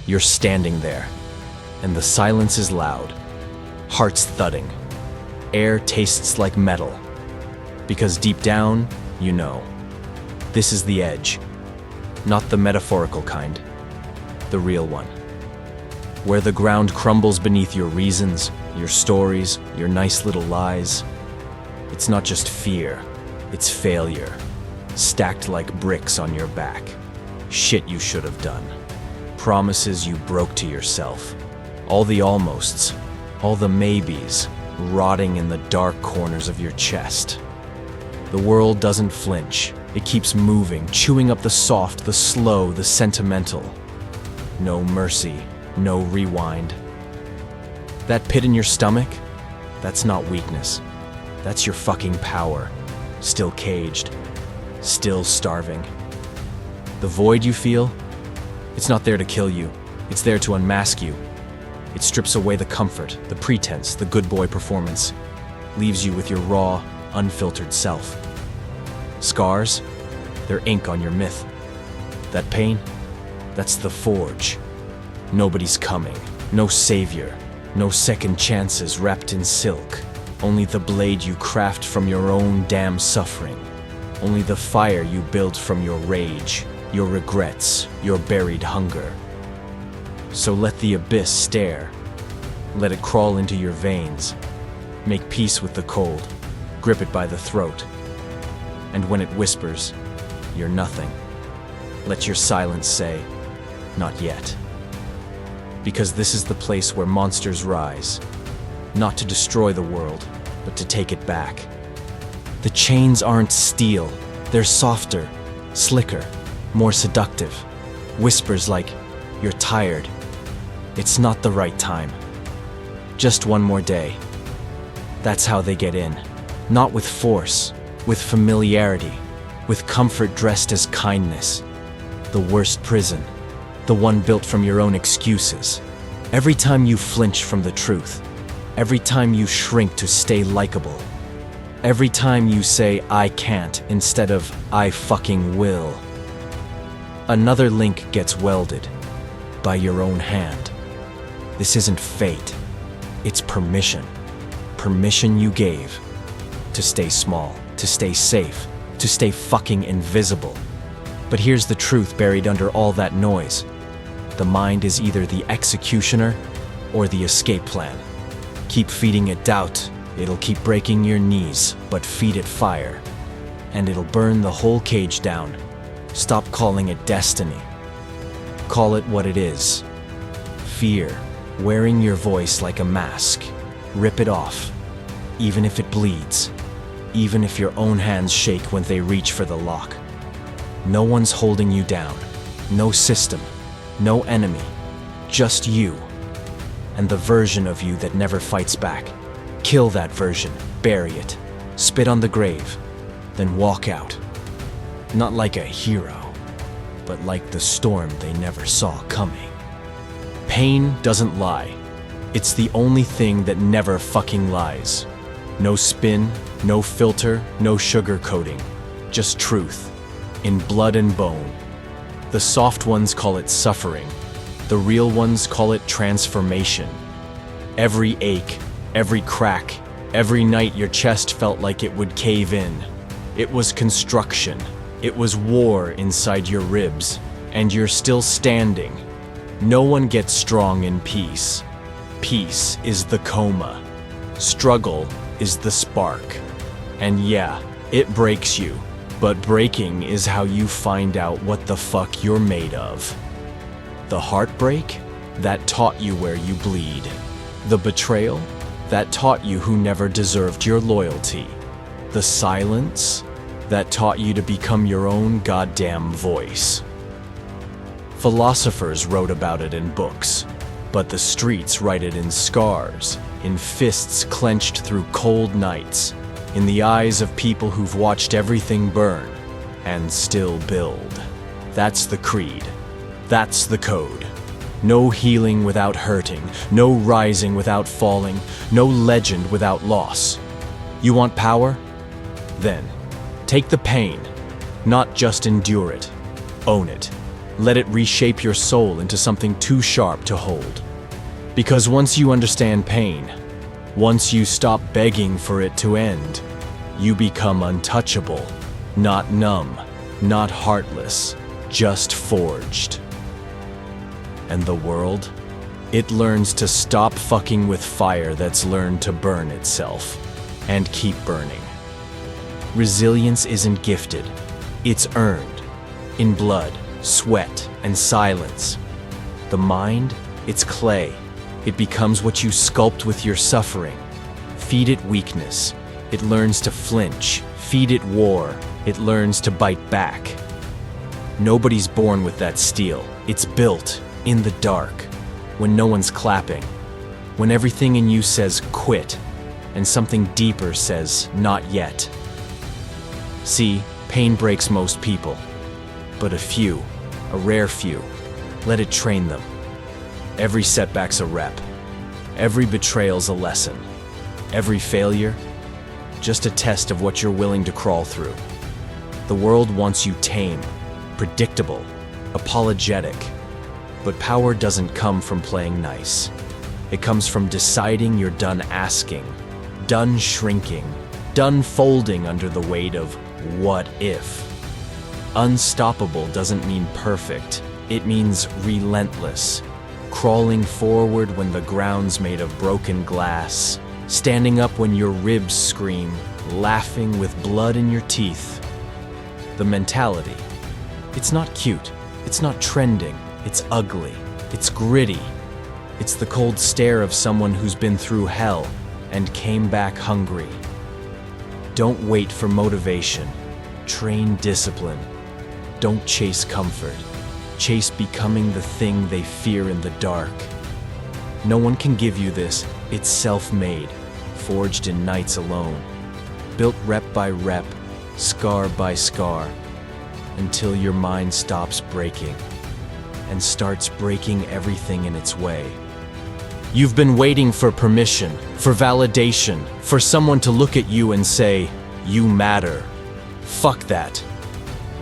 You're standing there, and the silence is loud, hearts thudding. Air tastes like metal, because deep down, you know, this is the edge, not the metaphorical kind, the real one. Where the ground crumbles beneath your reasons, your stories, your nice little lies. It's not just fear, it's failure, stacked like bricks on your back. Shit you should have done. Promises you broke to yourself. All the almosts, all the maybes, rotting in the dark corners of your chest. The world doesn't flinch. It keeps moving, chewing up the soft, the slow, the sentimental. No mercy, no rewind. That pit in your stomach, that's not weakness. That's your fucking power. Still caged, still starving. The void you feel, it's not there to kill you. It's there to unmask you. It strips away the comfort, the pretense, the good boy performance, leaves you with your raw, unfiltered self. Scars, they're ink on your myth. That pain, that's the forge. Nobody's coming, no savior, no second chances wrapped in silk. Only the blade you craft from your own damn suffering. Only the fire you build from your rage, your regrets, your buried hunger. So let the abyss stare. Let it crawl into your veins. Make peace with the cold. Grip it by the throat. And when it whispers, you're nothing, let your silence say, not yet. Because this is the place where monsters rise. Not to destroy the world, but to take it back. The chains aren't steel. They're softer, slicker, more seductive. Whispers like, you're tired. It's not the right time. Just one more day. That's how they get in. Not with force, with familiarity, with comfort dressed as kindness. The worst prison, the one built from your own excuses. Every time you flinch from the truth, every time you shrink to stay likable, every time you say, I can't, instead of, I fucking will, another link gets welded by your own hand. This isn't fate. It's permission. Permission you gave to stay small, to stay safe, to stay fucking invisible. But here's the truth buried under all that noise. The mind is either the executioner or the escape plan. Keep feeding it doubt. It'll keep breaking your knees, but feed it fire, and it'll burn the whole cage down. Stop calling it destiny. Call it what it is. Fear, wearing your voice like a mask. Rip it off, even if it bleeds, even if your own hands shake when they reach for the lock. No one's holding you down. No system, no enemy, just you. And the version of you that never fights back. Kill that version, bury it, spit on the grave, then walk out. Not like a hero, but like the storm they never saw coming. Pain doesn't lie. It's the only thing that never fucking lies. No spin, no filter, no sugarcoating. Just truth, in blood and bone. The soft ones call it suffering. The real ones call it transformation. Every ache, every crack, every night your chest felt like it would cave in. It was construction. It was war inside your ribs. And you're still standing. No one gets strong in peace. Peace is the coma. Struggle is the spark. And yeah, it breaks you. But breaking is how you find out what the fuck you're made of. The heartbreak? That taught you where you bleed. The betrayal? That taught you who never deserved your loyalty. The silence? That taught you to become your own goddamn voice. Philosophers wrote about it in books, but the streets write it in scars, in fists clenched through cold nights, in the eyes of people who've watched everything burn and still build. That's the creed. That's the code. No healing without hurting, no rising without falling, no legend without loss. You want power? Then, take the pain, not just endure it, own it. Let it reshape your soul into something too sharp to hold. Because once you understand pain, once you stop begging for it to end, you become untouchable, not numb, not heartless, just forged. And the world? It learns to stop fucking with fire that's learned to burn itself, and keep burning. Resilience isn't gifted, it's earned, in blood, sweat, and silence. The mind, it's clay. It becomes what you sculpt with your suffering. Feed it weakness, it learns to flinch. Feed it war, it learns to bite back. Nobody's born with that steel. It's built in the dark, when no one's clapping, when everything in you says quit, and something deeper says not yet. See, pain breaks most people, but a few, a rare few, let it train them. Every setback's a rep. Every betrayal's a lesson. Every failure, just a test of what you're willing to crawl through. The world wants you tame, predictable, apologetic. But power doesn't come from playing nice. It comes from deciding you're done asking, done shrinking, done folding under the weight of what if. Unstoppable doesn't mean perfect. It means relentless. Crawling forward when the ground's made of broken glass. Standing up when your ribs scream, laughing with blood in your teeth. The mentality. It's not cute. It's not trending. It's ugly. It's gritty. It's the cold stare of someone who's been through hell and came back hungry. Don't wait for motivation. Train discipline. Don't chase comfort. Chase becoming the thing they fear in the dark. No one can give you this. It's self-made, forged in nights alone. Built rep by rep, scar by scar, until your mind stops breaking and starts breaking everything in its way. You've been waiting for permission, for validation, for someone to look at you and say, "You matter." Fuck that.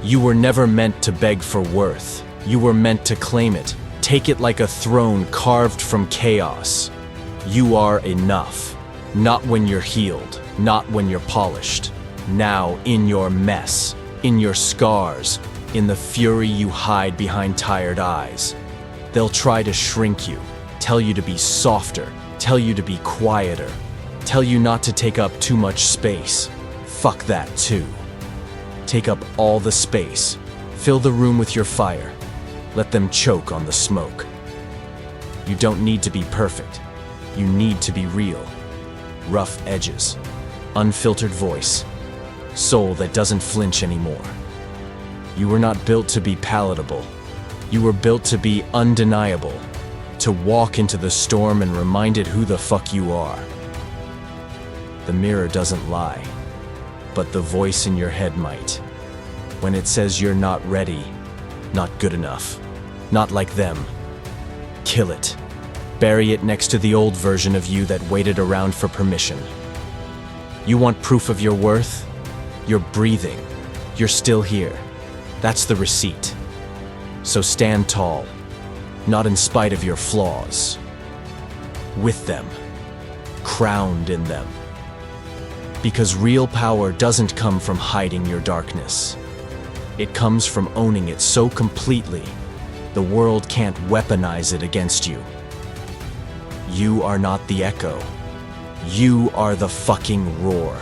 You were never meant to beg for worth. You were meant to claim it. Take it like a throne carved from chaos. You are enough. Not when you're healed, not when you're polished. Now in your mess, in your scars, in the fury you hide behind tired eyes. They'll try to shrink you, tell you to be softer, tell you to be quieter, tell you not to take up too much space. Fuck that too. Take up all the space. Fill the room with your fire. Let them choke on the smoke. You don't need to be perfect. You need to be real. Rough edges, unfiltered voice, soul that doesn't flinch anymore. You were not built to be palatable. You were built to be undeniable, to walk into the storm and remind it who the fuck you are. The mirror doesn't lie, but the voice in your head might. When it says you're not ready, not good enough, not like them, kill it. Bury it next to the old version of you that waited around for permission. You want proof of your worth? You're breathing. You're still here. That's the receipt. So stand tall, not in spite of your flaws. With them, crowned in them. Because real power doesn't come from hiding your darkness. It comes from owning it so completely, the world can't weaponize it against you. You are not the echo. You are the fucking roar.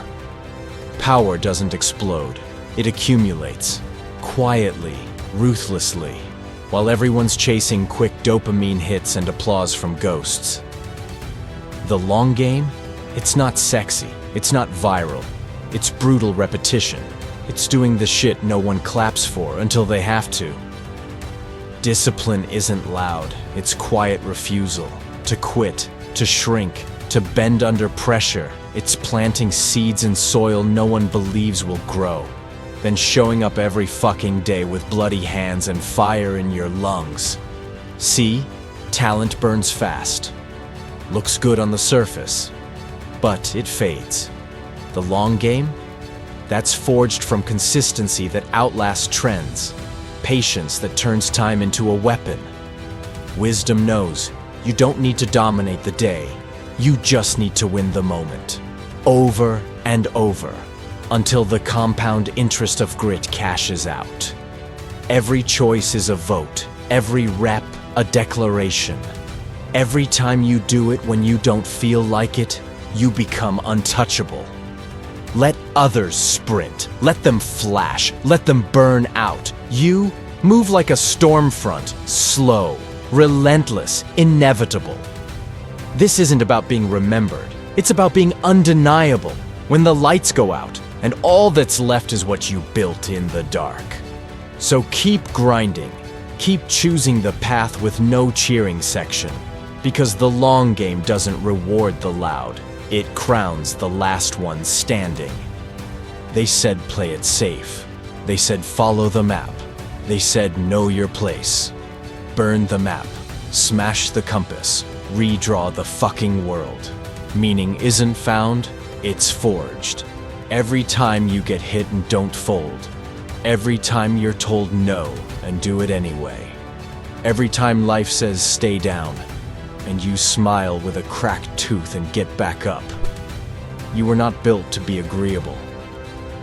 Power doesn't explode. It accumulates, quietly, ruthlessly, while everyone's chasing quick dopamine hits and applause from ghosts. The long game? It's not sexy. It's not viral. It's brutal repetition. It's doing the shit no one claps for until they have to. Discipline isn't loud. It's quiet refusal. To quit, to shrink, to bend under pressure. It's planting seeds in soil no one believes will grow. Then showing up every fucking day with bloody hands and fire in your lungs. See? Talent burns fast. Looks good on the surface. But it fades. The long game? That's forged from consistency that outlasts trends. patience that turns time into a weapon. Wisdom knows you don't need to dominate the day. You just need to win the moment. Over and over, until the compound interest of grit cashes out. Every choice is a vote, every rep a declaration. Every time you do it when you don't feel like it, you become untouchable. Let others sprint, let them flash, let them burn out. You move like a storm front, slow, relentless, inevitable. This isn't about being remembered, it's about being undeniable when the lights go out and all that's left is what you built in the dark. So keep grinding, keep choosing the path with no cheering section, because the long game doesn't reward the loud, it crowns the last one standing. They said play it safe, they said follow the map, they said know your place. Burn the map, smash the compass, redraw the fucking world. Meaning isn't found, it's forged. Every time you get hit and don't fold. Every time you're told no and do it anyway. Every time life says stay down, and you smile with a cracked tooth and get back up. You were not built to be agreeable.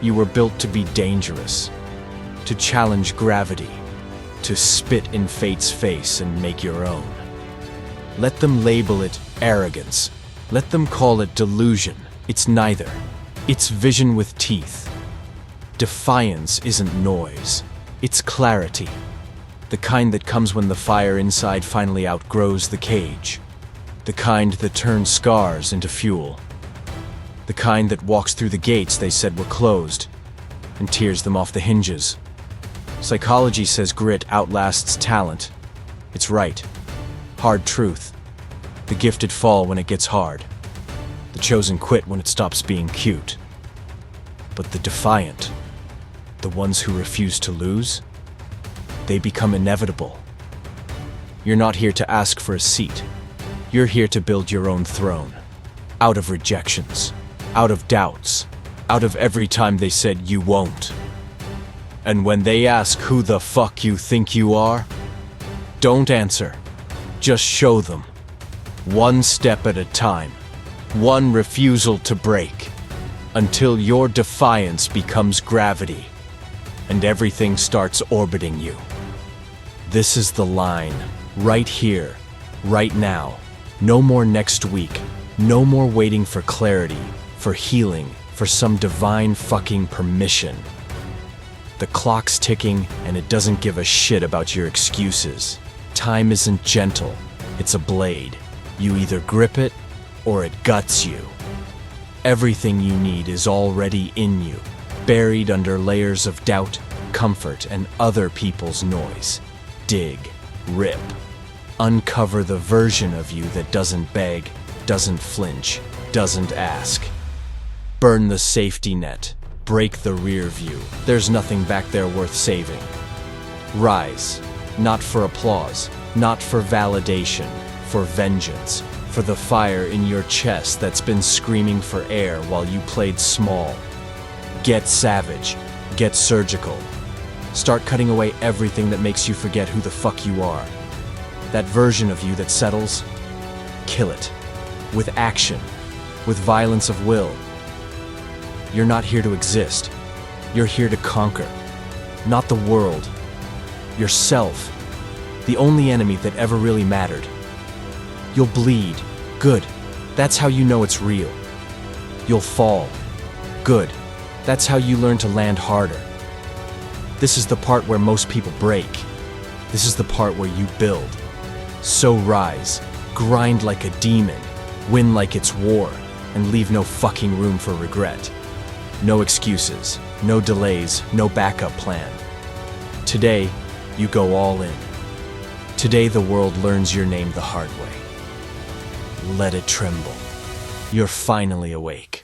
You were built to be dangerous, to challenge gravity, to spit in fate's face and make your own. Let them label it arrogance. Let them call it delusion. It's neither. It's vision with teeth. Defiance isn't noise. It's clarity. The kind that comes when the fire inside finally outgrows the cage. The kind that turns scars into fuel. The kind that walks through the gates they said were closed and tears them off the hinges. Psychology says grit outlasts talent. It's right. Hard truth. The gifted fall when it gets hard. The chosen quit when it stops being cute. But the defiant, the ones who refuse to lose, they become inevitable. You're not here to ask for a seat. You're here to build your own throne. Out of rejections, out of doubts, out of every time they said you won't. And when they ask who the fuck you think you are, don't answer. Just show them. One step at a time. One refusal to break. Until your defiance becomes gravity and everything starts orbiting you. This is the line. Right here. Right now. No more next week. No more waiting for clarity, for healing, for some divine fucking permission. The clock's ticking and it doesn't give a shit about your excuses. Time isn't gentle, it's a blade. You either grip it or it guts you. Everything you need is already in you, buried under layers of doubt, comfort, and other people's noise. Dig, rip, uncover the version of you that doesn't beg, doesn't flinch, doesn't ask. Burn the safety net. Break the rear view. There's nothing back there worth saving. Rise, not for applause, not for validation, for vengeance, for the fire in your chest that's been screaming for air while you played small. Get savage, get surgical. Start cutting away everything that makes you forget who the fuck you are. That version of you that settles, kill it. With action, with violence of will. You're not here to exist. You're here to conquer. Not the world. Yourself. The only enemy that ever really mattered. You'll bleed. Good. That's how you know it's real. You'll fall. Good. That's how you learn to land harder. This is the part where most people break. This is the part where you build. So rise. Grind like a demon. Win like it's war. And leave no fucking room for regret. No excuses, no delays, no backup plan. Today, you go all in. Today the world learns your name the hard way. Let it tremble. You're finally awake.